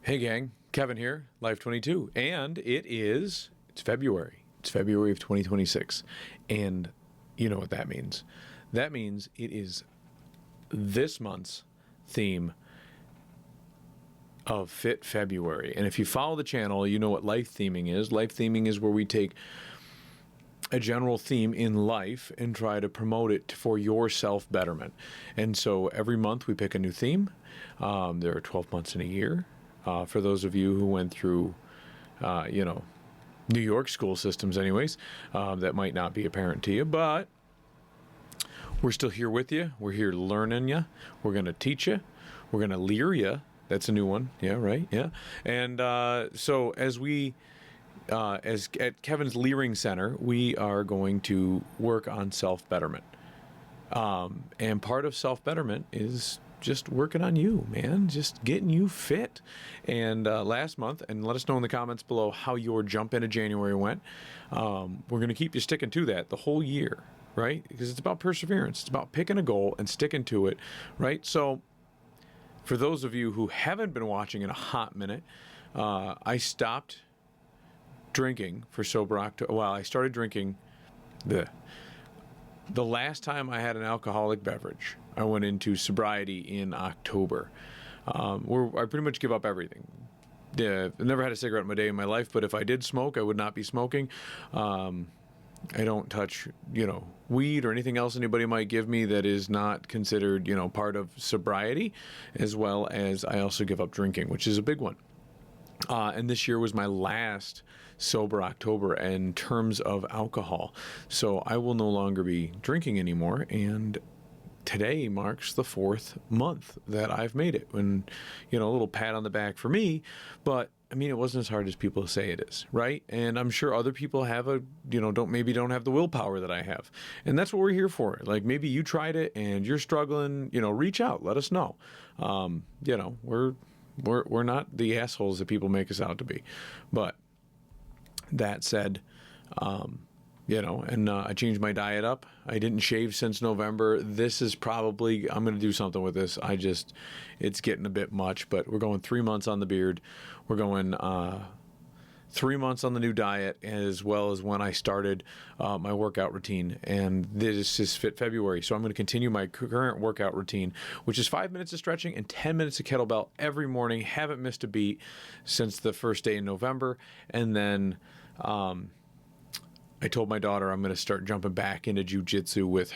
Hey gang, Kevin here, Life22, and it's February. It's February of 2026, and you know what that means. That means it is this month's theme of Fit February. And if you follow the channel, you know what life theming is. Life theming is where we take a general theme in life and try to promote it for your self-betterment. And so every month we pick a new theme. There are 12 months in a year. For those of you who went through, New York school systems anyways, that might not be apparent to you, but we're still here with you. We're here learning you. We're going to teach you. We're going to leer you. That's a new one. Yeah, right. Yeah. And so as at Kevin's Leering Center, we are going to work on self-betterment. And part of self-betterment is just working on you, man, just getting you fit. And last month, and let us know in the comments below how your jump into January went. We're going to keep you sticking to that the whole year, right? Because it's about perseverance. It's about picking a goal and sticking to it, right? So for those of you who haven't been watching in a hot minute, I stopped drinking for sober October. Well, I started drinking the last time I had an alcoholic beverage, I went into sobriety in October, where I pretty much give up everything. I've never had a cigarette in my day in my life, but if I did smoke, I would not be smoking. I don't touch, weed or anything else anybody might give me that is not considered, part of sobriety, as well as I also give up drinking, which is a big one. And this year was my last sober October in terms of alcohol. So I will no longer be drinking anymore. And today marks the 4th month that I've made it. And, a little pat on the back for me. But, it wasn't as hard as people say it is, right? And I'm sure other people have don't have the willpower that I have. And that's what we're here for. Like, maybe you tried it and you're struggling, reach out, let us know. We're not the assholes that people make us out to be. But that said, I changed my diet up. I didn't shave since November. This is probably, I'm going to do something with this. It's getting a bit much, but we're going 3 months on the beard. We're going 3 months on the new diet, as well as when I started my workout routine. And this is Fit February. So I'm going to continue my current workout routine, which is 5 minutes of stretching and 10 minutes of kettlebell every morning. Haven't missed a beat since the first day in November. And then I told my daughter I'm going to start jumping back into jiu-jitsu with,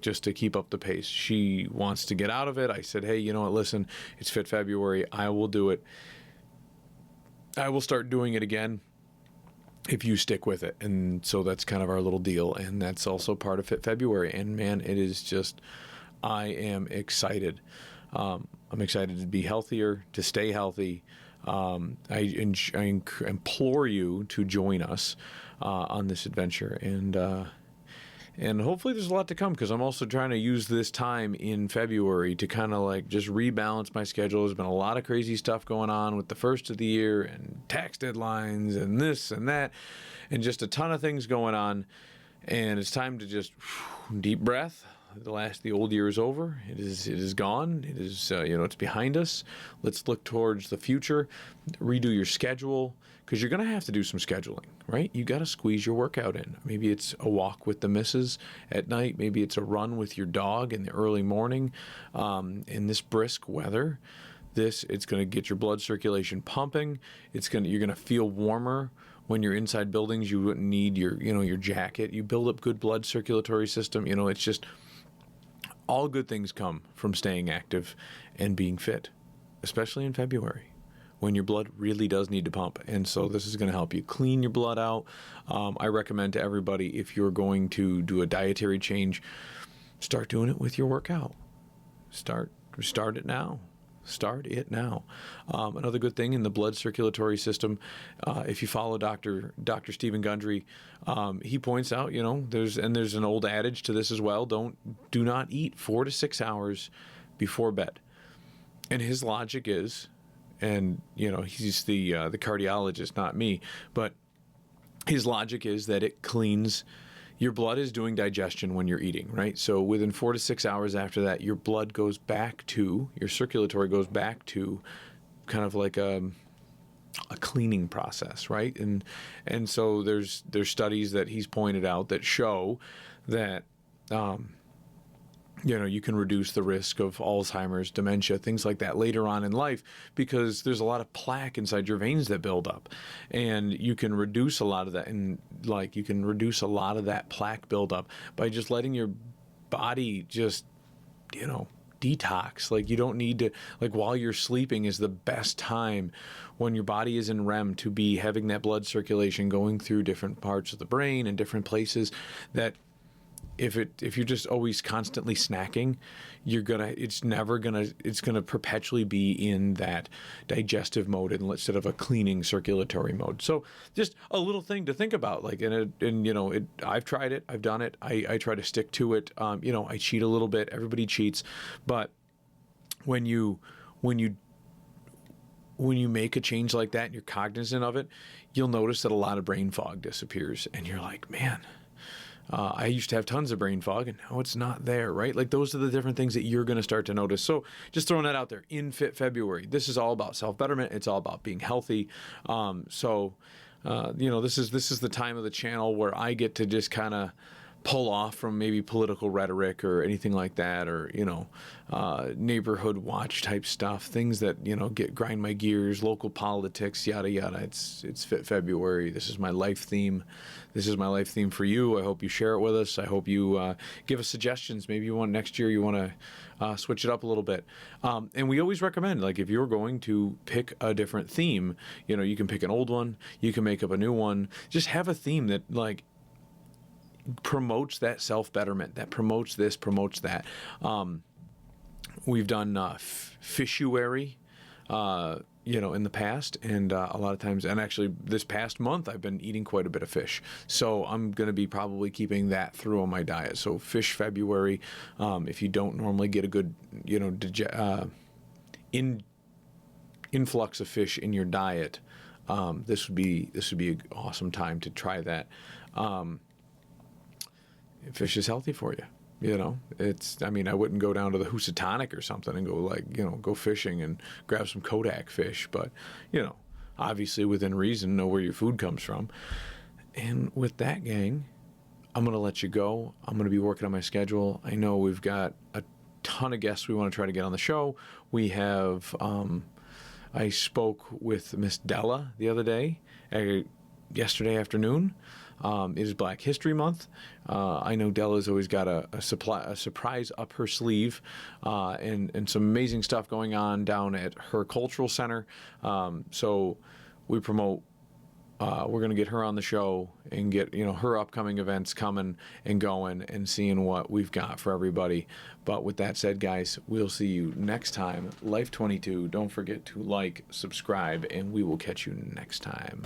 just to keep up the pace. She wants to get out of it. I said, hey, you know what, listen, it's Fit February. I will do it. I will start doing it again if you stick with it. And so that's kind of our little deal. And that's also part of Fit February. And man, it is just, I am excited. I'm excited to be healthier, to stay healthy. I implore you to join us on this adventure. And hopefully there's a lot to come, because I'm also trying to use this time in February to kind of just rebalance my schedule. There's been a lot of crazy stuff going on with the first of the year and tax deadlines and this and that and just a ton of things going on. And it's time to just deep breath. The old year is over. It is gone. It is, it's behind us. Let's look towards the future. Redo your schedule, because you're going to have to do some scheduling, right? You got to squeeze your workout in. Maybe it's a walk with the missus at night. Maybe it's a run with your dog in the early morning. In this brisk weather, it's going to get your blood circulation pumping. You're going to feel warmer. When you're inside buildings, you wouldn't need your jacket. You build up good blood circulatory system. It's just all good things come from staying active and being fit, especially in February when your blood really does need to pump. And so this is going to help you clean your blood out. I recommend to everybody, if you're going to do a dietary change, start doing it with your workout. Start it now. Start it now. Another good thing in the blood circulatory system, if you follow Dr. Stephen Gundry, he points out, there's an old adage to this as well. Do not eat 4 to 6 hours before bed. And his logic is, and he's the cardiologist, not me, but his logic is that it cleans. Your blood is doing digestion when you're eating, right? So within 4 to 6 hours after that, your blood goes back to, your circulatory goes back to kind of like a cleaning process, right? And so there's studies that he's pointed out that show that you can reduce the risk of Alzheimer's, dementia, things like that later on in life, because there's a lot of plaque inside your veins that build up, and you can reduce a lot of that, and like you can reduce a lot of that plaque buildup by just letting your body just detox. Like, you don't need to, like, while you're sleeping is the best time when your body is in REM to be having that blood circulation going through different parts of the brain and different places that if you're just always constantly snacking, it's gonna perpetually be in that digestive mode instead of a cleaning circulatory mode. So just a little thing to think about, like, I've tried it, I've done it, I try to stick to it. I cheat a little bit. Everybody cheats, but when you make a change like that and you're cognizant of it, you'll notice that a lot of brain fog disappears, and you're like, man. I used to have tons of brain fog, and now it's not there, right? Like, those are the different things that you're going to start to notice. So just throwing that out there, in Fit February, this is all about self-betterment. It's all about being healthy. This is the time of the channel where I get to just kind of pull off from maybe political rhetoric or anything like that, or neighborhood watch type stuff, things that grind my gears, local politics, yada yada. It's Fit February. This is my life theme. This is my life theme for you. I hope you share it with us. I hope you give us suggestions. Maybe next year you want to switch it up a little bit. And we always recommend, like, if you're going to pick a different theme, you can pick an old one, you can make up a new one. Just have a theme that, like, promotes that self-betterment, that promotes this, promotes that. We've done fishuary, in the past, and a lot of times, and actually this past month, I've been eating quite a bit of fish. So I'm going to be probably keeping that through on my diet. So Fish February, if you don't normally get a good, influx of fish in your diet, this would be an awesome time to try that. Fish is healthy for you. I wouldn't go down to the Housatonic or something and go fishing and grab some Kodak fish, but, obviously within reason, know where your food comes from. And with that, gang, I'm going to let you go. I'm going to be working on my schedule. I know we've got a ton of guests we want to try to get on the show. We have, I spoke with Miss Della the other day, yesterday afternoon. It is Black History Month. I know Della's always got a surprise up her sleeve, and some amazing stuff going on down at her cultural center. So we promote. We're going to get her on the show and get her upcoming events coming and going and seeing what we've got for everybody. But with that said, guys, we'll see you next time. Life22. Don't forget to like, subscribe, and we will catch you next time.